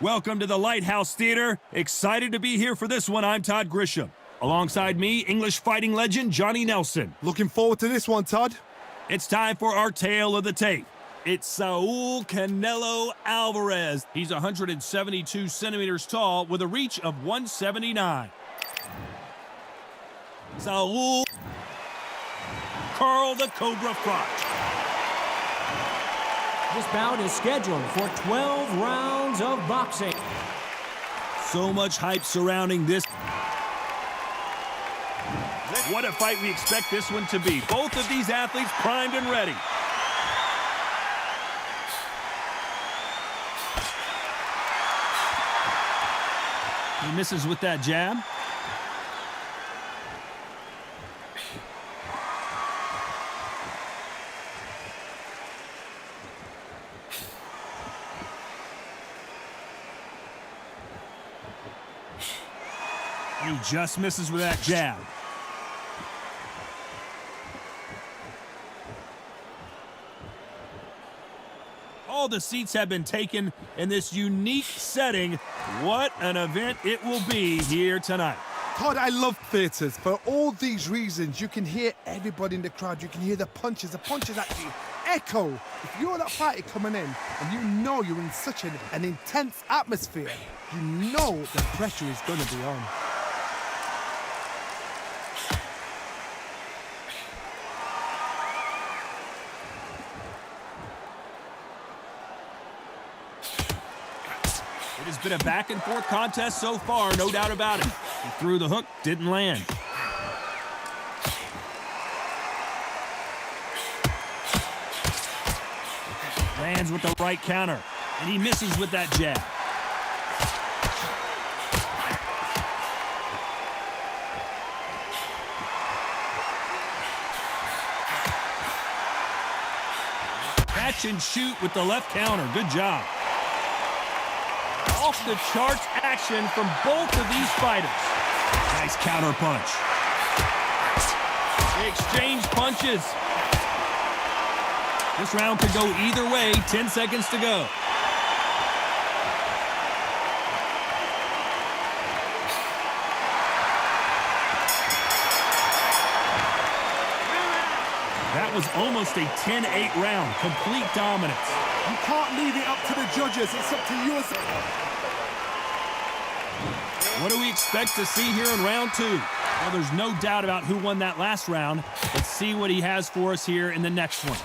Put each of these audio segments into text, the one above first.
Welcome to the Lighthouse Theater. Excited to be here for this one. I'm Todd Grisham. Alongside me, English fighting legend Johnny Nelson. Looking forward to this one, Todd. It's time for our tale of the tape. It's Saul Canelo Alvarez. He's 172 centimeters tall with a reach of 179. Saul Carl the Cobra Froch. This bout is scheduled for 12 rounds of boxing. So much hype surrounding this. What a fight we expect this one to be. Both of these athletes primed and ready. He misses with that jab. He just misses with that jab. All the seats have been taken in this unique setting. What an event it will be here tonight. Todd, I love theatres. For all these reasons, you can hear everybody in the crowd. You can hear the punches. The punches actually echo. If you're that fighter coming in and you know you're in such an intense atmosphere, you know the pressure is going to be on. It has been a back-and-forth contest so far, no doubt about it. He threw the hook, didn't land. Lands with the right counter, and he misses with that jab. Catch and shoot with the left counter. Good job. Off-the-charts action from both of these fighters. Nice counter punch. They exchange punches. This round could go either way. 10 seconds to go. That was almost a 10-8 round. Complete dominance. You can't leave it up to the judges. It's up to you. What do we expect to see here in round two? Well, there's no doubt about who won that last round. Let's see what he has for us here in the next one.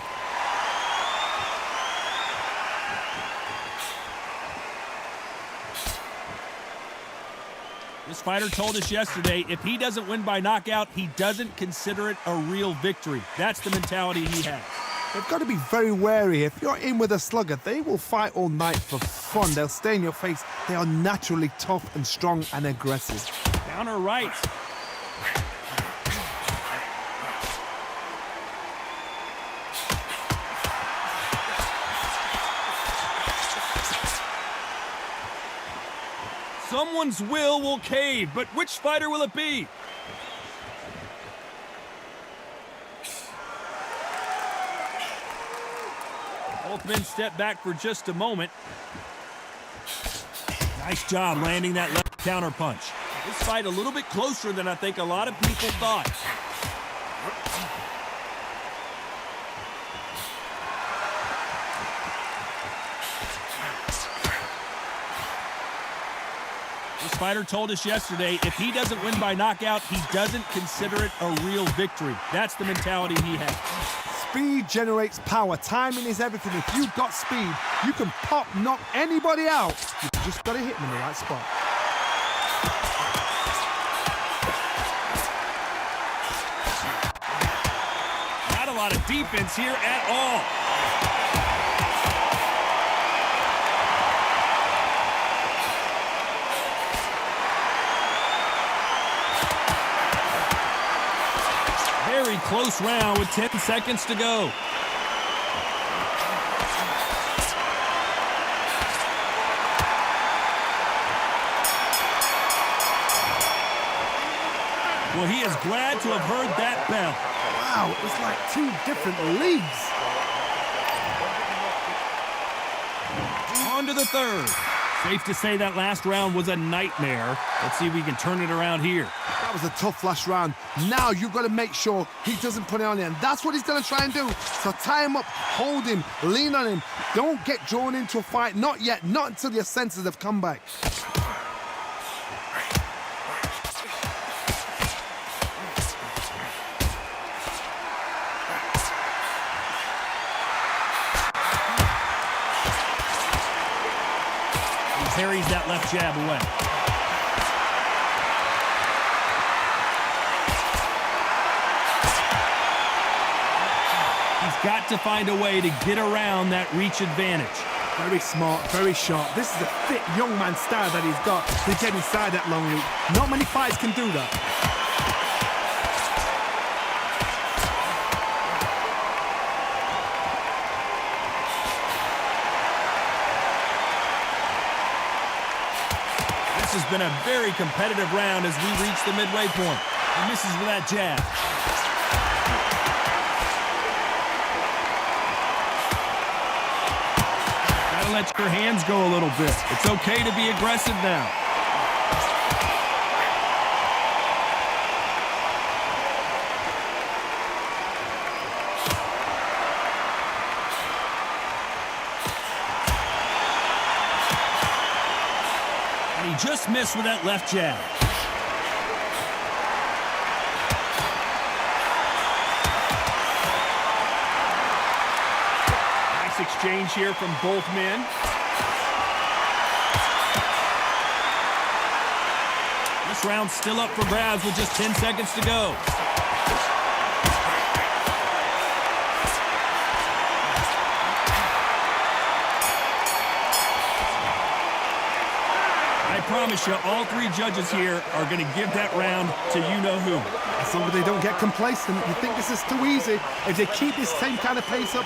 This fighter told us yesterday, if he doesn't win by knockout, he doesn't consider it a real victory. That's the mentality he has. They've got to be very wary. If you're in with a slugger, they will fight all night for fun. They'll stay in your face. They are naturally tough and strong and aggressive. Counter right. Someone's will cave, but which fighter will it be? Both men step back for just a moment. Nice job landing that left counter punch. This fight a little bit closer than I think a lot of people thought. This fighter told us yesterday, if he doesn't win by knockout, he doesn't consider it a real victory. That's the mentality he has. Speed generates power. Timing is everything. If you've got speed, you can knock anybody out. You've just got to hit them in the right spot. Not a lot of defense here at all. Very close round with 10 seconds to go. Well, he is glad to have heard that bell. Wow, it's like two different leagues. On to the third. Safe to say that last round was a nightmare. Let's see if we can turn it around here. That was a tough last round. Now you've got to make sure he doesn't put it on you, and that's what he's going to try and do. So tie him up, hold him, lean on him. Don't get drawn into a fight. Not yet. Not until your senses have come back. Parries that left jab away. He's got to find a way to get around that reach advantage. Very smart, very sharp. This is a fit young man style that he's got to get inside that long reach. Not many fighters can do that. This has been a very competitive round as we reach the midway point. He misses with that jab. Gotta let your hands go a little bit. It's okay to be aggressive now. He just missed with that left jab. Nice exchange here from both men. This round's still up for grabs with just 10 seconds to go. I promise you, all three judges here are going to give that round to you-know-who. As long as they don't get complacent, you think this is too easy. If they keep this same kind of pace up.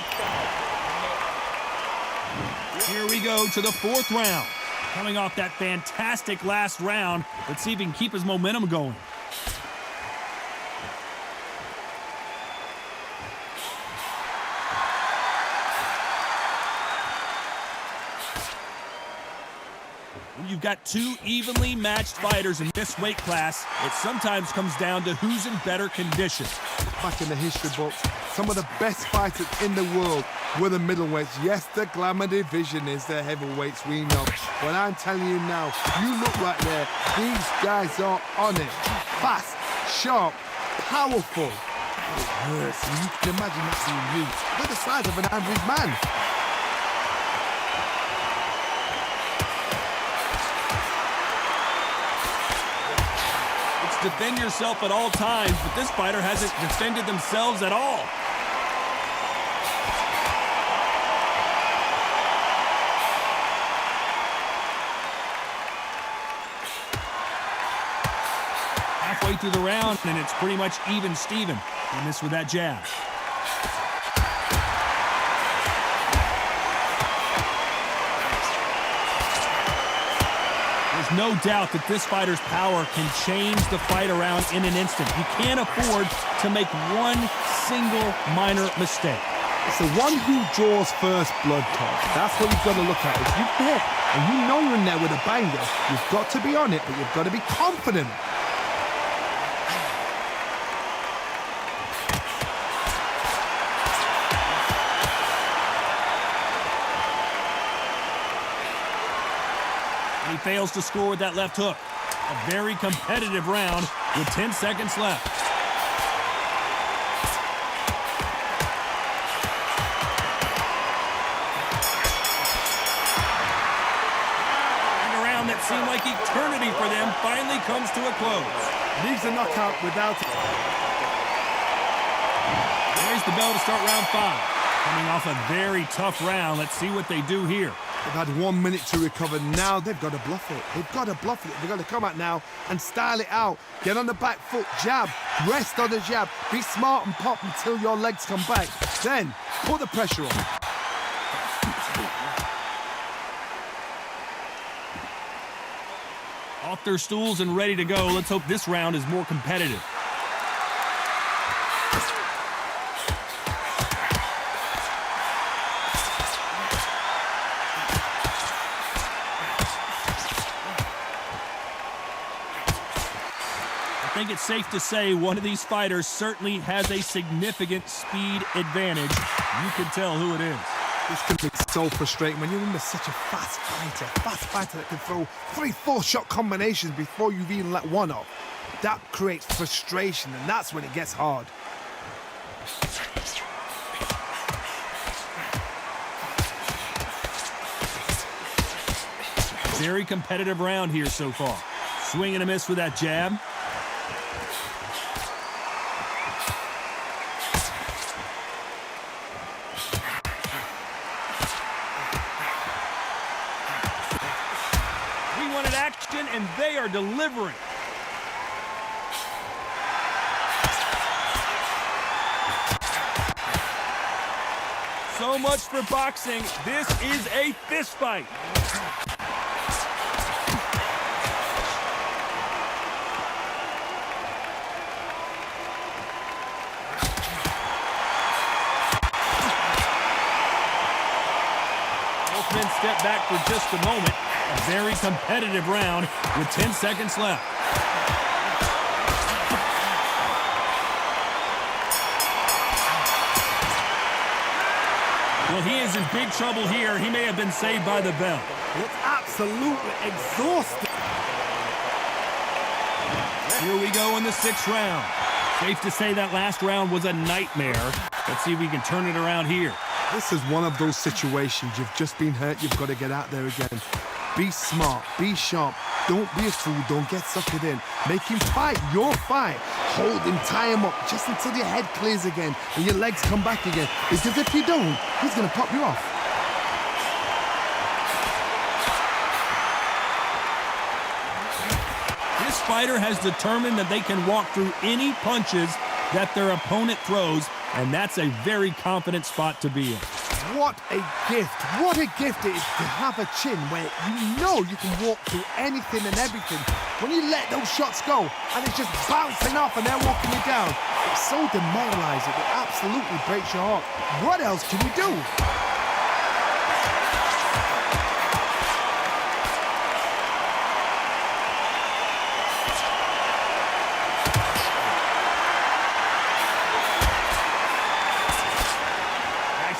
Here we go to the fourth round. Coming off that fantastic last round, let's see if he can keep his momentum going. You've got two evenly matched fighters in this weight class. It sometimes comes down to who's in better condition. Back in the history books, some of the best fighters in the world were the middleweights. Yes, the glamour division is the heavyweights, we know. But I'm telling you now, you look right there, these guys are on it. Fast, sharp, powerful. It hurts, and you can imagine that being used. They're the size of an average man. Defend yourself at all times, but this fighter hasn't defended themselves at all. Halfway through the round, and it's pretty much even Steven. He missed with that jab. No doubt that this fighter's power can change the fight around in an instant. You can't afford to make one single minor mistake. It's the one who draws first blood, Todd. That's what you've got to look at. If you hit and you know you're in there with a banger, you've got to be on it, but you've got to be confident. He fails to score with that left hook. A very competitive round with 10 seconds left. And a round that seemed like eternity for them finally comes to a close. Leaves a knockout without it. There's the bell to start round 5. Coming off a very tough round, let's see what they do here. They've had 1 minute to recover. Now they've got to bluff it. They've got to bluff it. They've got to come out now and style it out. Get on the back foot, jab, rest on the jab. Be smart and pop until your legs come back. Then put the pressure on. Off their stools and ready to go. Let's hope this round is more competitive. think it's safe to say one of these fighters certainly has a significant speed advantage. You can tell who it is. This can be so frustrating when you're under such a fast fighter that can throw 3-4 shot combinations before you've even let one off. That creates frustration, and that's when it gets hard. Very competitive round here so far. Swing and a miss with that jab. We wanted action, and they are delivering. So much for boxing. This is a fist fight. Both men step back for just a moment. A very competitive round with 10 seconds left. Well, he is in big trouble here. He may have been saved by the bell. It's absolutely exhausting. Here we go in the 6th round. Safe to say that last round was a nightmare. Let's see if we can turn it around here. This is one of those situations. You've just been hurt. You've got to get out there again. Be smart. Be sharp. Don't be a fool. Don't get suckered in. Make him fight your fight. Hold him, tie him up just until your head clears again and your legs come back again. Because if you don't, he's going to pop you off. This fighter has determined that they can walk through any punches that their opponent throws, and that's a very confident spot to be in. What a gift. What a gift it is to have a chin where you know you can walk through anything and everything. When you let those shots go and it's just bouncing off and they're walking you down, it's so demoralizing. It absolutely breaks your heart. What else can you do?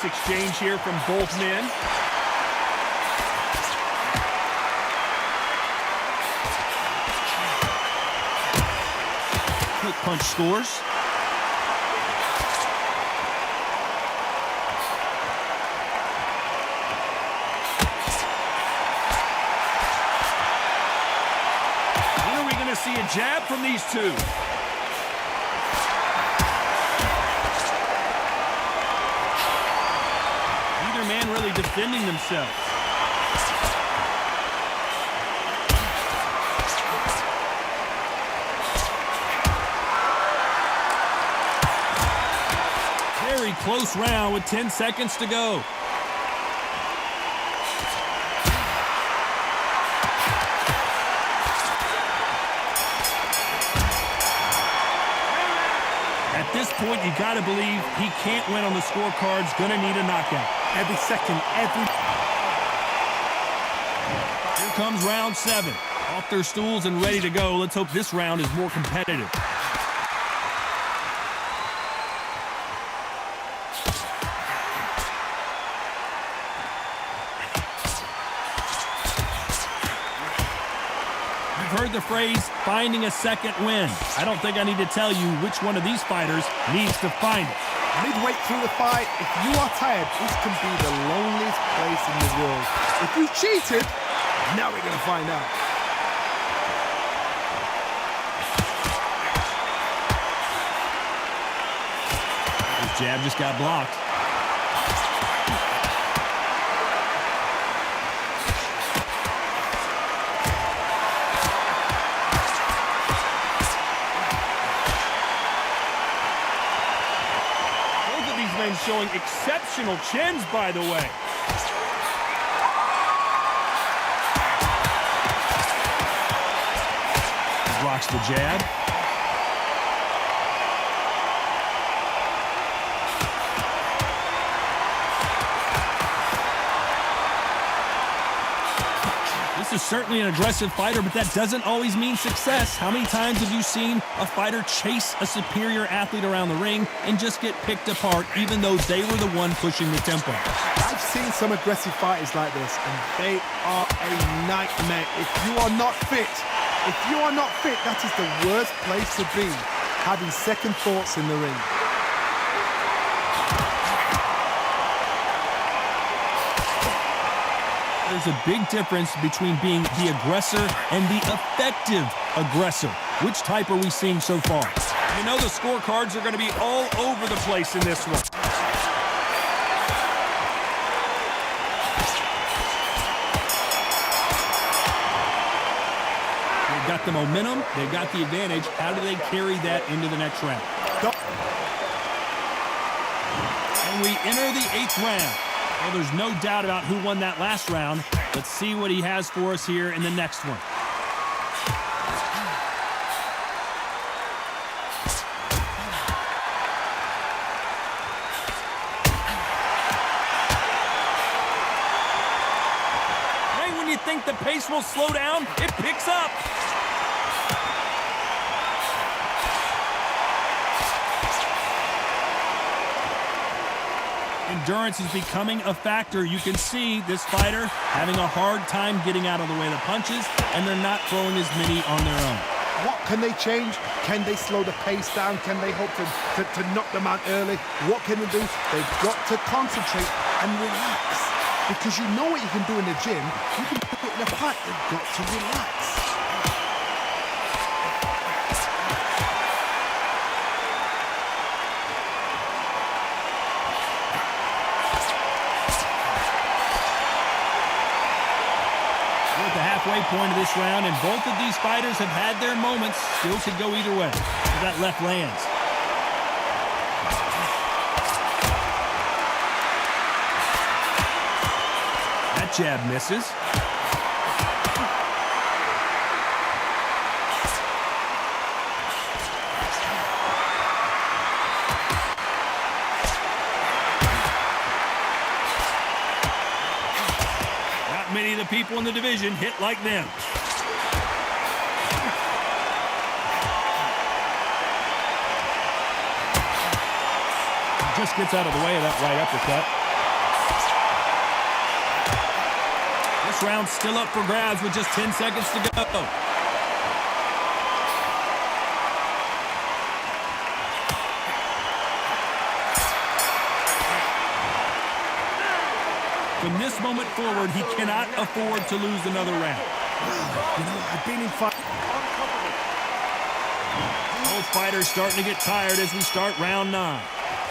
Exchange here from both men. Quick punch scores. When are we going to see a jab from these two? Man really defending themselves. Very close round with 10 seconds to go. At this point, you got to believe he can't win on the scorecards. Going to need a knockout. Every second, every... Here comes round 7. Off their stools and ready to go. Let's hope this round is more competitive. You've heard the phrase, finding a second win. I don't think I need to tell you which one of these fighters needs to find it. Midway through the fight, if you are tired, this can be the loneliest place in the world. If you cheated, now we're going to find out. His jab just got blocked. Showing exceptional chins, by the way. Blocks the jab. This This is certainly an aggressive fighter, but that doesn't always mean success. How many times have you seen a fighter chase a superior athlete around the ring and just get picked apart, even though they were the one pushing the tempo? I've seen some aggressive fighters like this, and they are a nightmare. If you are not fit, that is the worst place to be, having second thoughts in the ring. There's a big difference between being the aggressor and the effective aggressor. Which type are we seeing so far? You know the scorecards are going to be all over the place in this one. They've got the momentum, they've got the advantage. How do they carry that into the next round? And we enter the 8th round. Well, there's no doubt about who won that last round. Let's see what he has for us here in the next one. Right when you think the pace will slow down, it picks up. Endurance is becoming a factor. You can see this fighter having a hard time getting out of the way of the punches, and they're not throwing as many on their own. What can they change? Can they slow the pace down? Can they hope to knock them out early? What can they do? They've got to concentrate and relax. Because you know what you can do in the gym. You can do it in a fight. They've got to relax. The halfway point of this round, and both of these fighters have had their moments. Still could go either way. That left lands. That jab misses. Many of the people in the division hit like them. Just gets out of the way of that right uppercut. This round's still up for grabs with just 10 seconds to go. From this moment forward, he cannot afford to lose another round. You know, I've been in fight. Both fighters starting to get tired as we start round 9.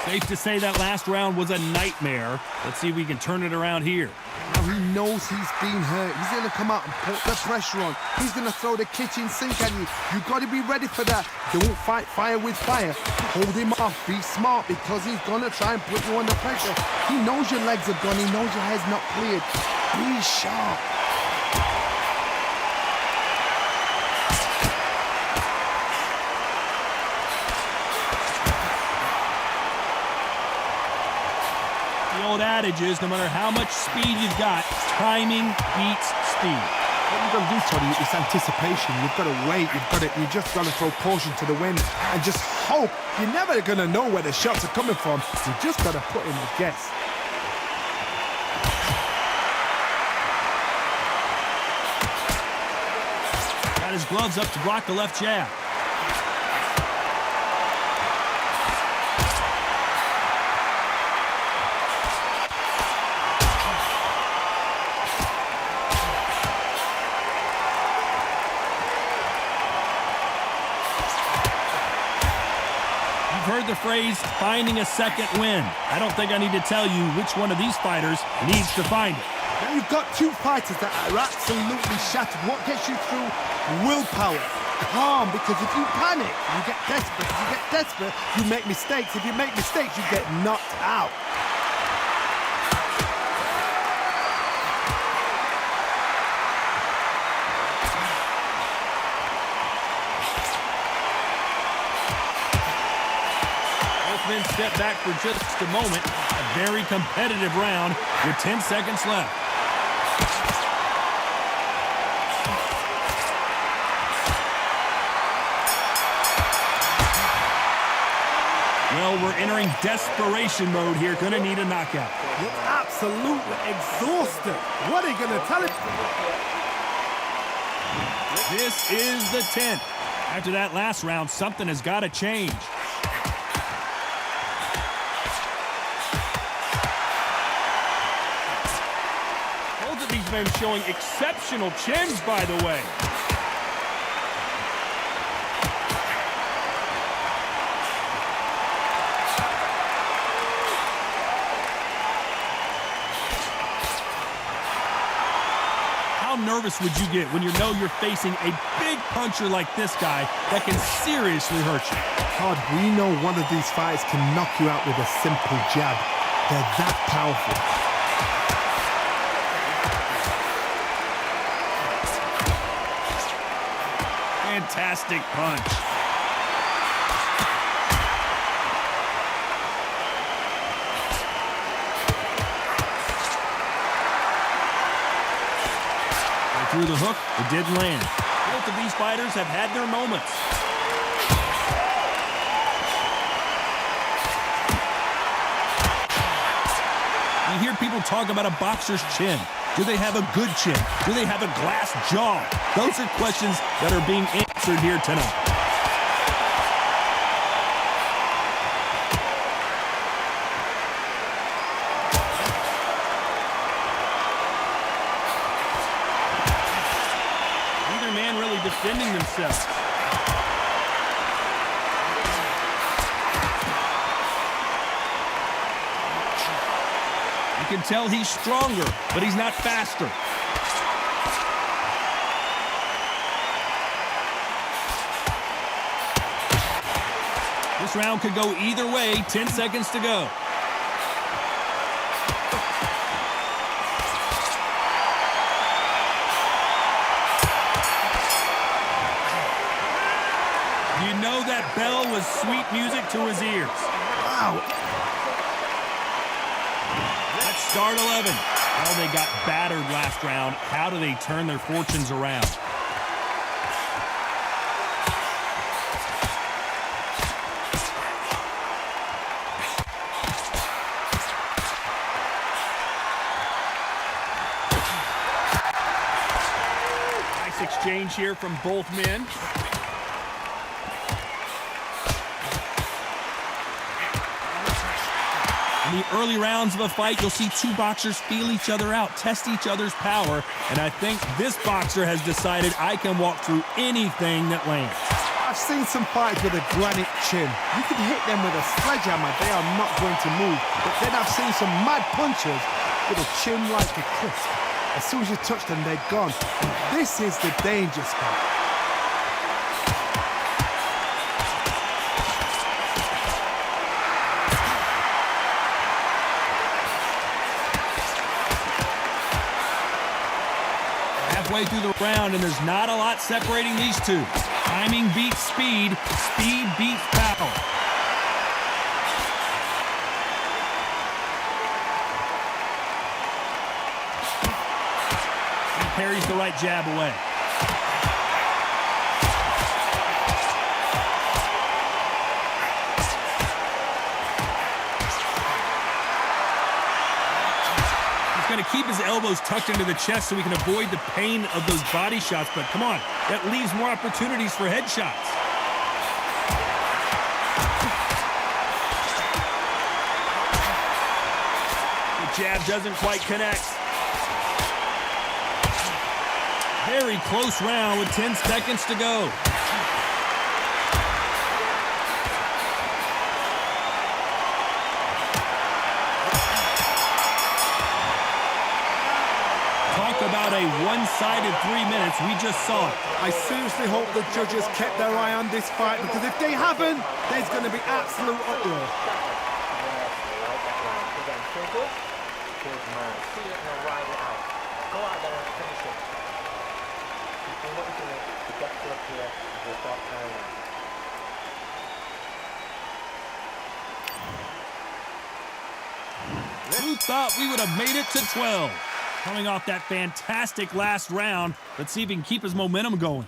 Safe to say that last round was a nightmare. Let's see if we can turn it around here. Now he knows he's been hurt. He's going to come out and put the pressure on. He's going to throw the kitchen sink at you. You've got to be ready for that. Don't fight fire with fire. Hold him off. Be smart, because he's going to try and put you under pressure. He knows your legs are gone. He knows your head's not cleared. Be sharp. The old adage is, no matter how much speed you've got, timing beats speed. What you've got to do, Tony, is anticipation. You've got to wait. You just got to throw caution to the wind and just hope. You're never going to know where the shots are coming from. You just got to put in a guess. Got his gloves up to block the left jab. Heard the phrase, finding a second win. I don't think I need to tell you which one of these fighters needs to find it. Now you've got two fighters that are absolutely shattered. What gets you through? Willpower. Calm, because if you panic, you get desperate. If you get desperate, you make mistakes. If you make mistakes, you get knocked out. Men step back for just a moment. A very competitive round with 10 seconds left. Well, we're entering desperation mode here. Gonna need a knockout. Looks absolutely exhausted. What are you going to tell him? This is the 10th. After that last round, something has got to change. Both of these men showing exceptional chins, by the way. How nervous would you get when you know you're facing a big puncher like this guy that can seriously hurt you? Todd, we know one of these fighters can knock you out with a simple jab. They're that powerful. Fantastic punch. Through the hook, it didn't land. Both of these fighters have had their moments. You hear people talk about a boxer's chin. Do they have a good chin? Do they have a glass jaw? Those are questions that are being answered here tonight. Defending themselves. You can tell he's stronger, but he's not faster. This round could go either way. 10 seconds to go. You know that bell was sweet music to his ears. Wow. Let's start 11. Well, they got battered last round. How do they turn their fortunes around? Nice exchange here from both men. In the early rounds of a fight, you'll see two boxers feel each other out, test each other's power, and I think this boxer has decided I can walk through anything that lands. I've seen some fighters with a granite chin. You can hit them with a sledgehammer, they are not going to move. But then I've seen some mad punchers with a chin like a crisp. As soon as you touch them, they're gone. And this is the danger spot. Halfway through the round, and there's not a lot separating these two. Timing beats speed, speed beats power. He parries the right jab away. Going to keep his elbows tucked into the chest so we can avoid the pain of those body shots, but come on, that leaves more opportunities for headshots. The jab doesn't quite connect. Very close round with 10 seconds to go. About a one-sided 3 minutes. We just saw it. I seriously hope the judges kept their eye on this fight, because if they haven't, there's going to be absolute uproar. Who thought we would have made it to 12? Coming off that fantastic last round, let's see if he can keep his momentum going.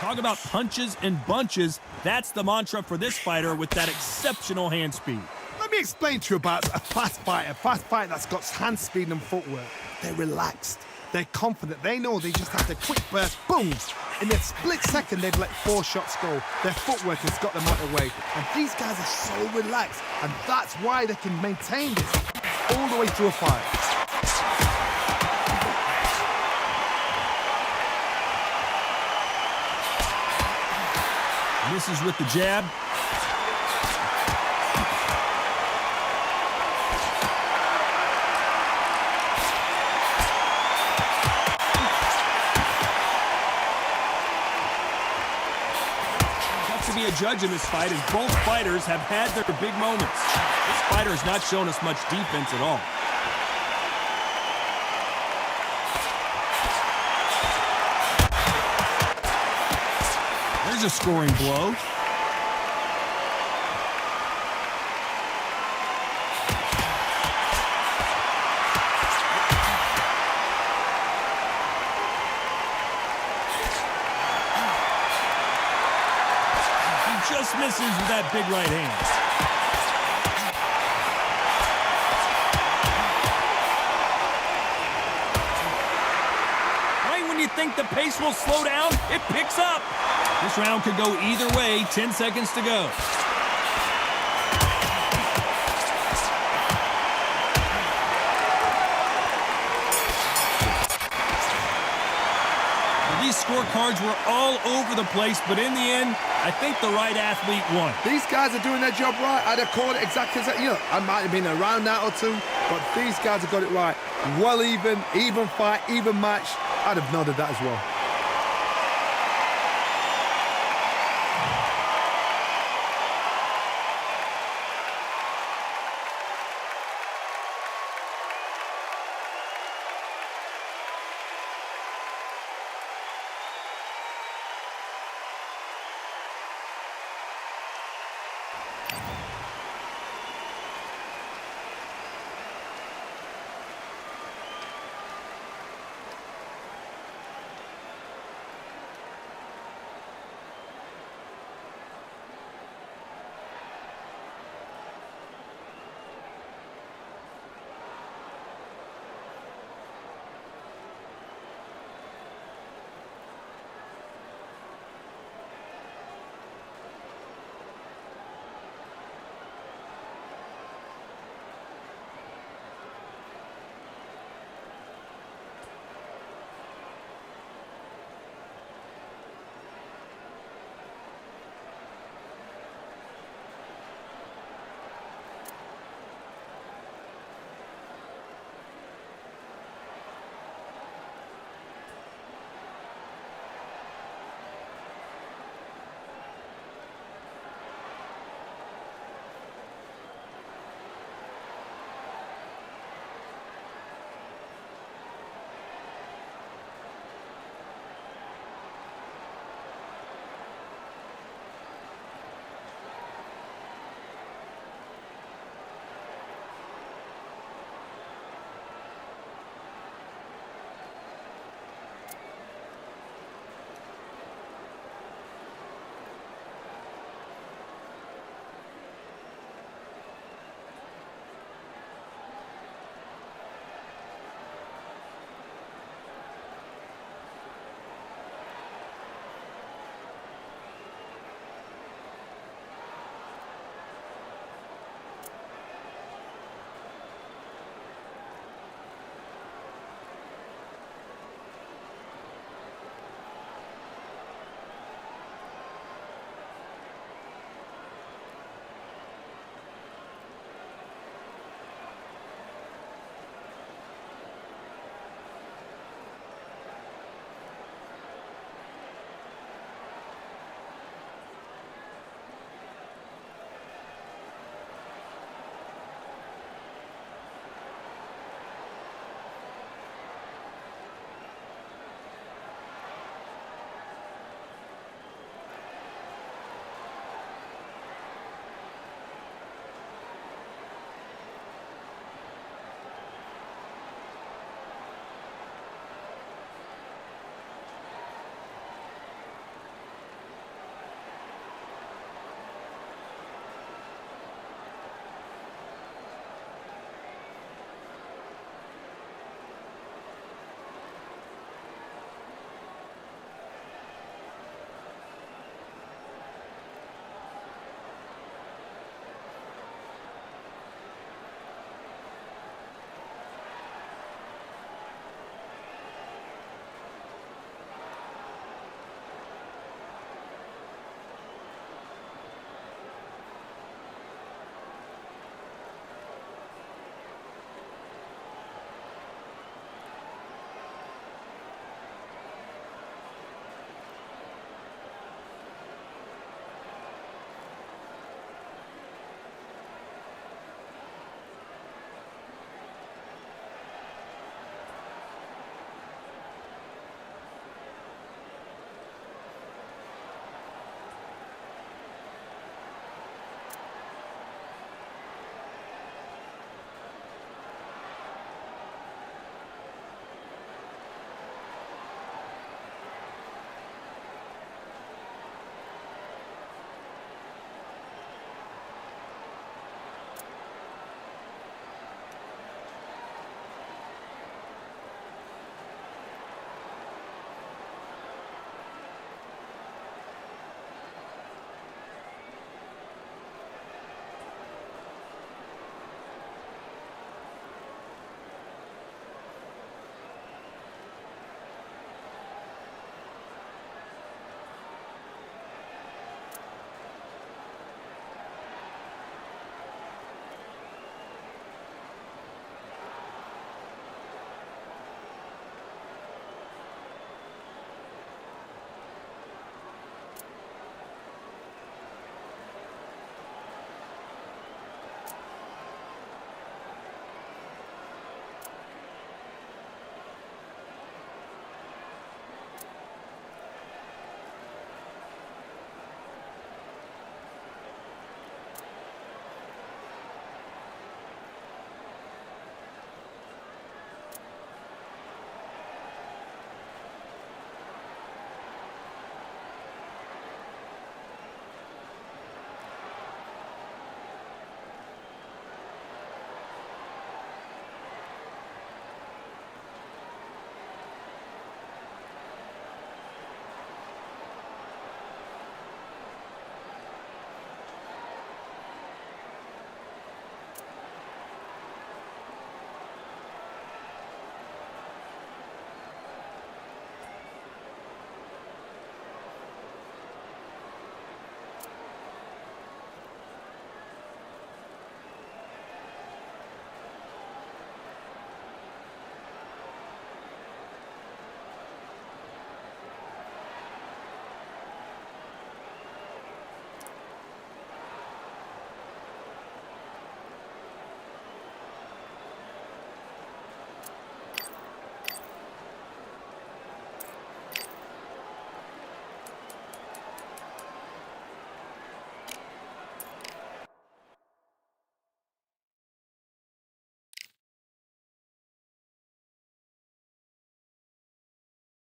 Talk about punches and bunches. That's the mantra for this fighter with that exceptional hand speed. Let me explain to you about a fast fighter that's got hand speed and footwork. They're relaxed. They're confident. They know they just have to quick burst, boom. In a split second, they've let 4 shots go. Their footwork has got them out of the way. And these guys are so relaxed. And that's why they can maintain this all the way through a fight. Misses with the jab. To be a judge in this fight, as both fighters have had their big moments. This fighter has not shown us much defense at all. There's a scoring blow. Just misses with that big right hand. Right when you think the pace will slow down, it picks up. This round could go either way. 10 seconds to go. These scorecards were all over the place, but in the end, I think the right athlete won. These guys are doing their job right. I'd have called it exactly as that. You know, I might have been around that or two, but these guys have got it right. Well even fight, even match. I'd have nodded that as well.